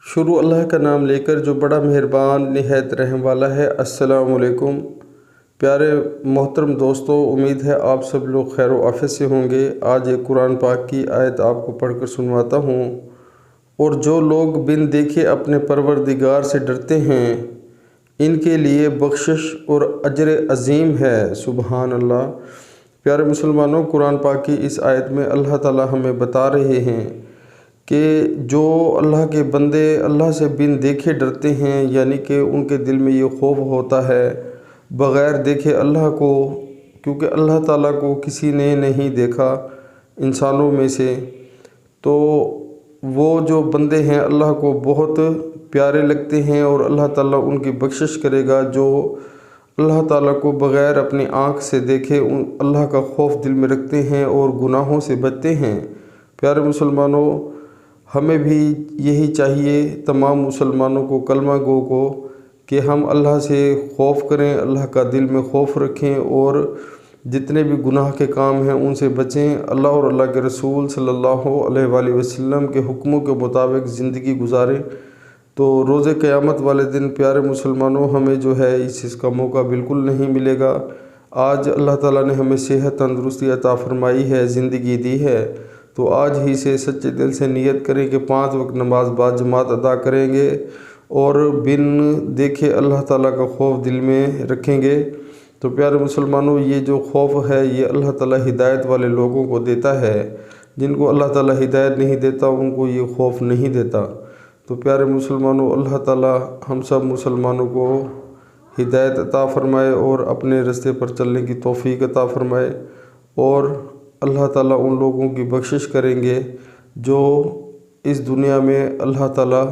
شروع اللہ کا نام لے کر جو بڑا مہربان نہایت رحم والا ہے۔ السلام علیکم پیارے محترم دوستو، امید ہے آپ سب لوگ خیر و عافیت سے ہوں گے۔ آج ایک قرآن پاک کی آیت آپ کو پڑھ کر سنواتا ہوں۔ اور جو لوگ بن دیکھے اپنے پروردگار سے ڈرتے ہیں، ان کے لیے بخشش اور اجر عظیم ہے۔ سبحان اللہ۔ پیارے مسلمانوں، قرآن پاک کی اس آیت میں اللہ تعالی ہمیں بتا رہے ہیں کہ جو اللہ کے بندے اللہ سے بن دیکھے ڈرتے ہیں، یعنی کہ ان کے دل میں یہ خوف ہوتا ہے بغیر دیکھے اللہ کو، کیونکہ اللہ تعالیٰ کو کسی نے نہیں دیکھا انسانوں میں سے، تو وہ جو بندے ہیں اللہ کو بہت پیارے لگتے ہیں اور اللہ تعالیٰ ان کی بخشش کرے گا۔ جو اللہ تعالیٰ کو بغیر اپنی آنکھ سے دیکھے اللہ کا خوف دل میں رکھتے ہیں اور گناہوں سے بچتے ہیں۔ پیارے مسلمانوں، ہمیں بھی یہی چاہیے، تمام مسلمانوں کو، کلمہ گو کو، کہ ہم اللہ سے خوف کریں، اللہ کا دل میں خوف رکھیں اور جتنے بھی گناہ کے کام ہیں ان سے بچیں، اللہ اور اللہ کے رسول صلی اللہ علیہ وآلہ وسلم کے حکموں کے مطابق زندگی گزاریں۔ تو روز قیامت والے دن پیارے مسلمانوں ہمیں جو ہے اس چیز کا موقع بالکل نہیں ملے گا۔ آج اللہ تعالیٰ نے ہمیں صحت تندرستی عطا فرمائی ہے، زندگی دی ہے، تو آج ہی سے سچے دل سے نیت کریں کہ 5 وقت نماز باجماعت ادا کریں گے اور بن دیکھے اللہ تعالیٰ کا خوف دل میں رکھیں گے۔ تو پیارے مسلمانوں، یہ جو خوف ہے یہ اللہ تعالیٰ ہدایت والے لوگوں کو دیتا ہے، جن کو اللہ تعالیٰ ہدایت نہیں دیتا ان کو یہ خوف نہیں دیتا۔ تو پیارے مسلمانوں، اللہ تعالیٰ ہم سب مسلمانوں کو ہدایت عطا فرمائے اور اپنے راستے پر چلنے کی توفیق عطا فرمائے، اور اللہ تعالیٰ ان لوگوں کی بخشش کریں گے جو اس دنیا میں اللہ تعالیٰ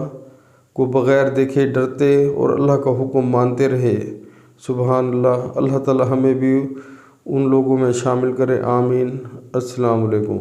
کو بغیر دیکھے ڈرتے اور اللہ کا حکم مانتے رہے۔ سبحان اللہ۔ اللہ تعالیٰ ہمیں بھی ان لوگوں میں شامل کرے، آمین۔ السلام علیکم۔